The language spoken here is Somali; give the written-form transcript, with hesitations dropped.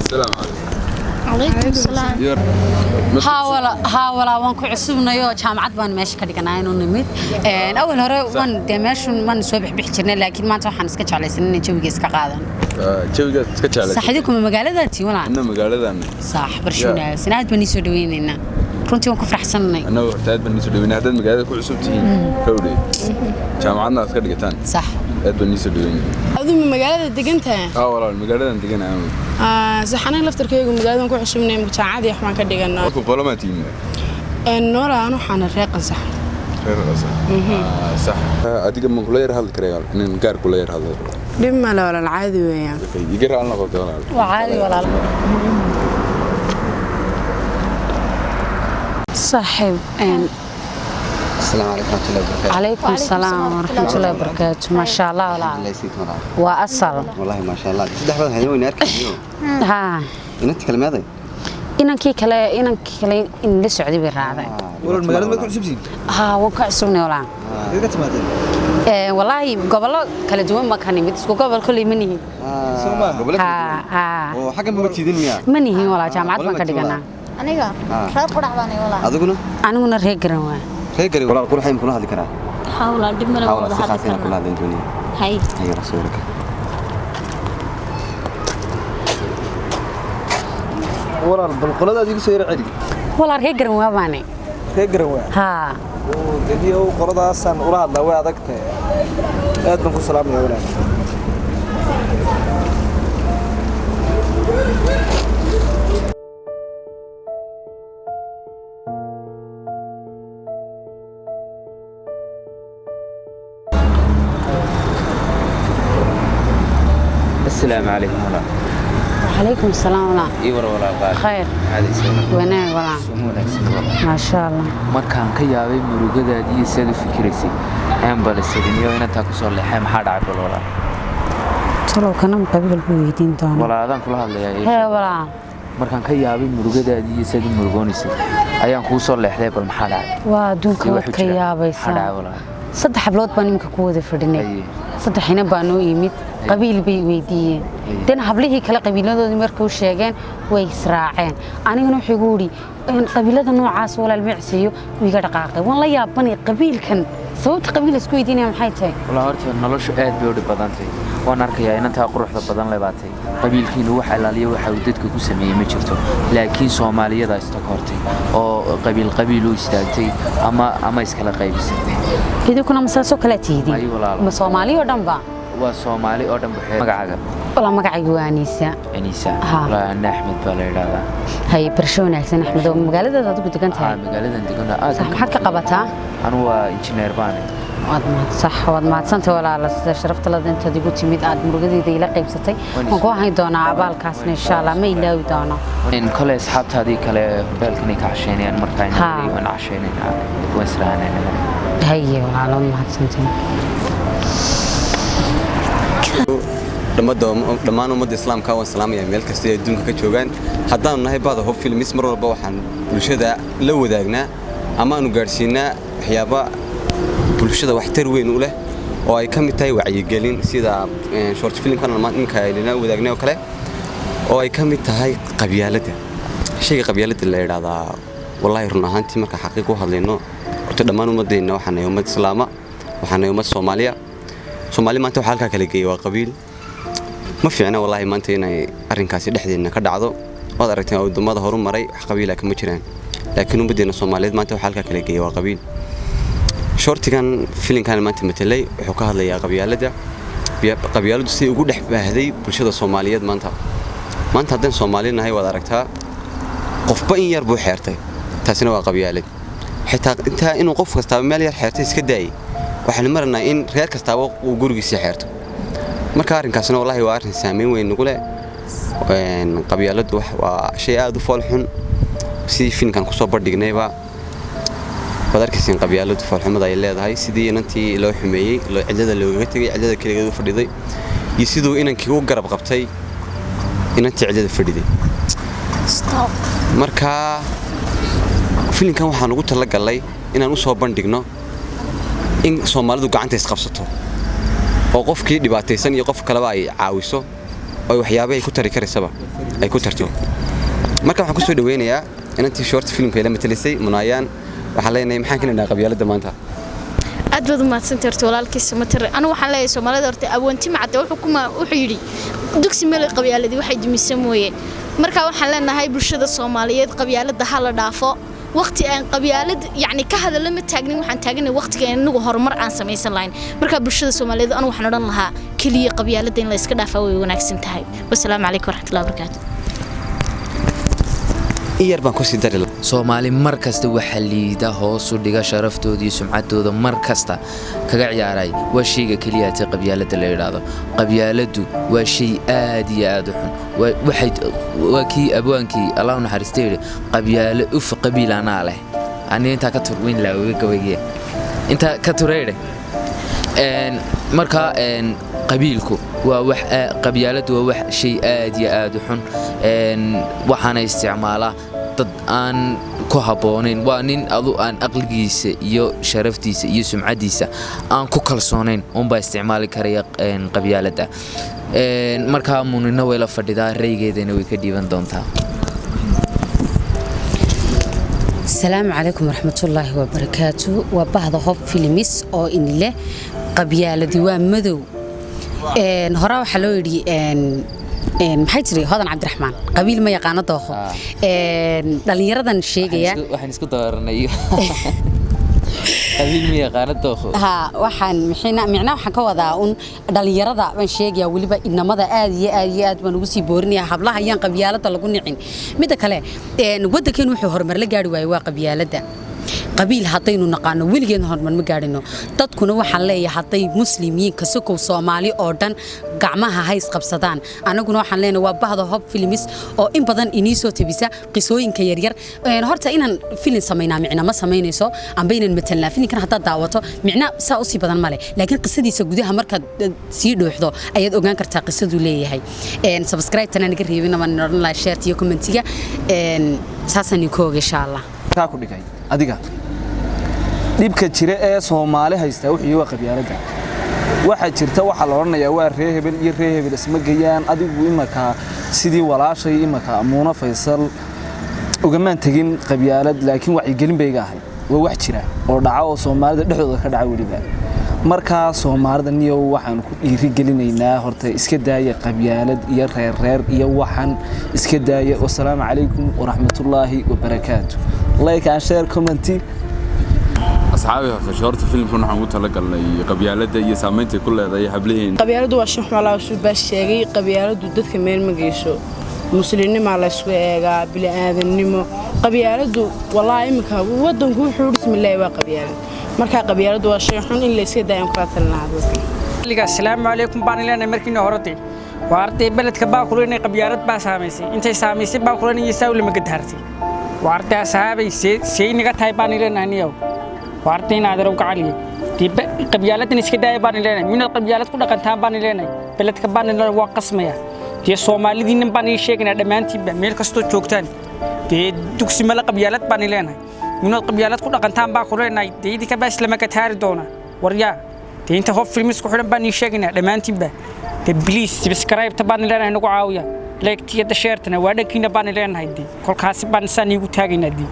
السلام عليكم السلام ها ولا وان ku cusubnayo jaamacad baan meesha ka dhiganaa inuu nimid awal hore waan deemashan man soo bixi jirnay laakiin maanta waxaan iska jeclaysanay jawiga iska qaadan jawiga iska jeclaysan saxadiikum magaaladaati wala inna magaaladan صح barshuna sanaad baan soo dhaweynayna runtii waan ku faraxsanahay annagu hortaad baan soo dhaweynay hadda magaalada ku cusub tihiin kawdhay jaamacadna iska dhigataan صح aad baan soo dhaweynay aduu magaalada degantahay walaal magaaladan deganaa saxanayn laftarkeygu magaaladan ku cusubnay jaamacadii waxaan ka dhiganaa ku qolamatiin noora aan waxaan reeqan sax صح adiga ma kula yar hadal kareeyo in gaar kula yar hadal dhima la wala caadi weeyaan iga raal noqdo walaal waa caadi walaal صاحب السلام عليكم ورحمة الله وبركاته. عليكم السلام ورحمة الله وبركاته ما شاء الله ولا الله يسعدك مرحبا. وأصل والله ما شاء الله. صدق هذا هني وين أركب اليوم. ها. إنك كلام هذا. إنك كلا إن لسعودي بالرعاة. والله المجال ما تكون سبزين. ها وقع سوني ولا. إذا كتماتين. والله قبل كلا دوام ما كان يمد سكوا قبل كل مني. سوما قبل. ها. وحاجة ما بتشيدين مياه. مني هي ولا جامعة ما كدينا. أنا خلاص قرأ باني ولا. أذكرنا. أنا كنا ريجروا. ريجري ولا كل حين كل هذا كنا. حاول أدم من حاول أستخدم كل هذا الدنيا. هاي. هاي رسولك. ولا بالقلادة دي سير عادي ولا ريجروا باني. ريجروا. ها. ودي هو قلادة أصلا ولا هذا ويا ذاك أدم في السلام يا ولاد. السلام عليكم ورحمة الله. عليكم السلام ولا. إيوه ولا قال. خير. علي السلام. وأنا ولا. سمونك سمونك. ما شاء الله. markaan ka yaabay murugadaadii sida fikiraysi aan balasadiniyo inaan taa ku soo leexay maxaa dhacay walaal tolo kana qabiil buu weydiin doonaa walaadan kula hadlayaa hee walaal markaan ka yaabay murugadaadii sida murugoonaysi ayaan ku soo leexday bal maxaa dhacay waa adduunka wad ka yaabaysaa saddex hablood baan imka ku wada fadhinay saddexina baan noo yimid qabiil bay weydiiyeen dan hablihii kala qabiiladoodii markuu sheegeen way israaceen aniguna wuxuu igu yiri qabiilada noocaas walaal micsiyo wiiga dhaqaaqay waan la yaabanay qabiilkan sababta qabiil isku weydiinaya maxay tahay wala horta noloshu aad bay u dhibadantay waan arkayaa inanta quruxda badan leebatay qabiilkiina wax ilaaliyo waxa uu dadka ku sameeyay ma jirto laakiin Soomaaliyada iska kortay oo qabiil u istaagtay ama iskala qaybisay idinku masaaso kala tiidin ma Soomaaliyo dhanba waa Soomaali oo dhan buxay magacaaga wala magacaygu waa Anisa wala Ahmed Baleerada hay barshoonaagsan Ahmed oo magaalada aad ugu degan tahay magaaladan degan aad maxaad ka qabataa anu waa engineer baan صح وادمعتنت ولا على شرفت لد انت ديغو تيميد اد murugadeyda ila qaybsatay waan ku hayn doonaa abaalkaas insha Allah ma ilaawi doono in kale asxaabtaadii kale hotelkani ka casheynayaan markaa inay casheynayaan wasraanayaan haye wala mahadsantiin dhammaan ummadda islaamka waan salaamaya meel kasta ee adduunka ka joogaan haddaan nahay baada hob filmis mar walba waxaan bulshada la wadaagnaa ama aanu gaarsiinaa waxyaabo bulshada wax tar weyn u leh oo ay ka mid tahay wacyigelin sida short filmkan ninka ayna wadaagnay oo kale oo ay ka mid tahay qabyaalada shayga qabyaalada la yiraahdaa wallahi run ahaantii marka xaqiiqo hadlayno horta dhammaan ummadeena waxaan ummad islaama waxaan ummad Soomaali maanta waxa halka kala geeyay waa qabiil ma fiicna wallahi maanta inay arrinkaasi dhexdeena ka dhacdo wad aragtay wadamada horumaray wax qabiila kama jiraan laakiin ummadeena Soomaaliyeed maanta waxa halka kala geeyay waa qabiil shortigan filimkan maanta matalay wuxuu ka hadlayaa qabyaaladu si ugu dhex baahday bulshada Soomaaliyeed maanta haddaan Soomaali nahay wad aragtaa qofba in yar buu xeertay taasina waa qabyaalad xitaa inta inuu qof kasta meel yar xeertay iska daayay waxaan marnaa in reer kasta uu gurigiisa xeerto marka arrinkaasna wallahi waa arrin saameyn weyn ugu leh qabyaaladu waa shay aad u fool xun si filimkan ku soo bandhignayba badarkiisan qabyaaladu farxumada ay leedahay sidii inantii loo xumeeyay cidada looga tagay cidada kaligeed u fadhiday iyo sidoo inankii u garab qabtay inantii cidada fadhiday marka filimkan waxaan ugu talagalay inaan u soo bandhigno in Soomaalidu gacanta is qabsato oo qofkii dhibaataysan iyo qof kale ay caawiso oo waxyaabo ay ku tari kareysaba ay ku tarto marka waxaan ku soo dhaweynayaa inantii short filmka ila matalisay Munayaan waxaan leenahay maxaan keenaynaa qabyaaladda maanta aad baad u mahadsantahay walaalkiisa matar anigu waxaan leeyahay Soomaalida horta awoonti macad wuxuu yiri dugsi meel qabyaaladii waxay dumisay mooyee marka waxaan leenahay bulshada Soomaaliyeed qabyaaladda hala dhaafo waqti aan qabyaalad yani ka hadal ma taagnin waxaan taagnay waqtiga inagu horumar aan sameeysan lahayn marka bulshada Soomaaliyeed anu waxaan oran lahaa kaliya qabyaaladda in la iska dhaafo way wanaagsan tahay wassalaamu calaykum waraxmatullaahi wabarakaatuh iyar baan ku sii dari Soomaali markasta waxa liida hoos u dhiga sharaftooda iyo sumcaddooda markasta kaga ciyaaray waa shayga kaliya ee qabyaaladda la yiraahdo qabyaaladdu waa shay aad iyo aad u xun waa kii abwaankii Allah u naxariistay qabyaalo uf qabiilana leh ani inta ka turweyn la gabayga inta ka tureeyay marka qabiilku waa wax qabyaaladdu waa wax shay aad iyo aad u xun waxaana isticmaalaa dad aan ku haboonayn waa nin adu aan aqligiisa iyo sharaftiisa iyo sumcadiisa aan ku kalsoonayn ba isticmaali karaya qabyaaladda marka munina way la fadhidaa raygeedana way ka dhiiban doontaa السلام عليكم ورحمة الله وبركاته وبعض هوب فيلميس أو إن له قبيلة ديوان مذو هراء حلوري maxay tiri hodan cabdiraxmaan qabiil ma yaqaan dooxo dhalinyaradan sheegaya waxaan isku dooranay qabiil ma yaqaan dooxo waxaan waxaan ka wadaa un dhalinyarada baan sheegaya waliba inamada aad iyo aad baan ugu sii boorinaya hablaha ayaan qabyaaladda lagu nicin mid kale wadankeenu wuxuu horumar la gaari waayay waa qabyaaladda qabiil hadaynu naqaano wiligeena hormar ma gaarino dadkuna waxaan leeyahay haday muslimiin ka soo Soomaali oo dhan gacmaha hays qabsadaan anaguna waxaan leenahay waa bahda hub films oo in badan inii soo tabisa qisooyinka yar yar horta inaan film sameynaa micna ma sameynayso aan beenan metelna filmkan hadaa daawato micna saa u sii badan male laakiin qisadiisa gudaha marka sii dhuuxdo ayaad ogaan kartaa qisadu leeyahay subscribe tana naga reebina ma noqon la share iyo commentiga saasan ku oga insha Allah ka ku dhigay adiga dibka jira ee Soomaali haysta wuxuu waa qabyaaladda waxa jirta waxa la oranayaa waa reer hebel iyo reer hebel isma geeyaan adigu imaka sidii walaashay imaka Muuna Faysal ugamaan tagin qabyaalad laakiin wacyi gelin bay ahay waa wax jira oo dhaca oo Soomaalida dhexdooda ka dhaca waliba marka Soomaalida niyo waxaan ku dhiiri gelinaynaa horta iska daaya qabyaalad iyo reer iyo waxaan iska daaya wassalaamu calaykum waraxmatullaahi wabarakaatuh like and share comment أصحابي في شهرت فيلم كنا حنقول تلاقي قبيلة دي سامنتي كلها ذي حبلين قبيلة واشن حملا وسباش شيء قبيلة ضد كمين مجيسو مسلمين مع الأسواق بلا هذا النمو قبيلة والله إمك ودهم كل حور بسم الله وقبيلة مركا قبيلة واشن حن اللي سيدا يمكرت النهضة السلام عليكم بان لنا مركين هرتي وارتي بلد كباكلين قبيلة باساميسي أنت ساميسي باكلين يساوي لما قدرتي وارتي أصحابي سي نقطة بان لنا نيو وارتين هذا روك عليه تيب قبيلة نسكدا يبان لنا من القبيلة كلها كانت بان لنا بلد كبان لنا واقسمية تي الصومالي دين بان يشيكنا دمان تيب ميل كستو شوكتان تي دكسي ملا قبيلة بان لنا من القبيلة كلها كانت باكل لنا تي دي كباس لما كتهار دونا وريا تي انت هوب فيلمس كحول بان يشيكنا دمان تيب تي بليز سبسكرايب تبان لنا هنقو عاوية لايك تي شيرتنا وادا كينا بان لنا هيدي كل خاص بان ساني وتاغينا دي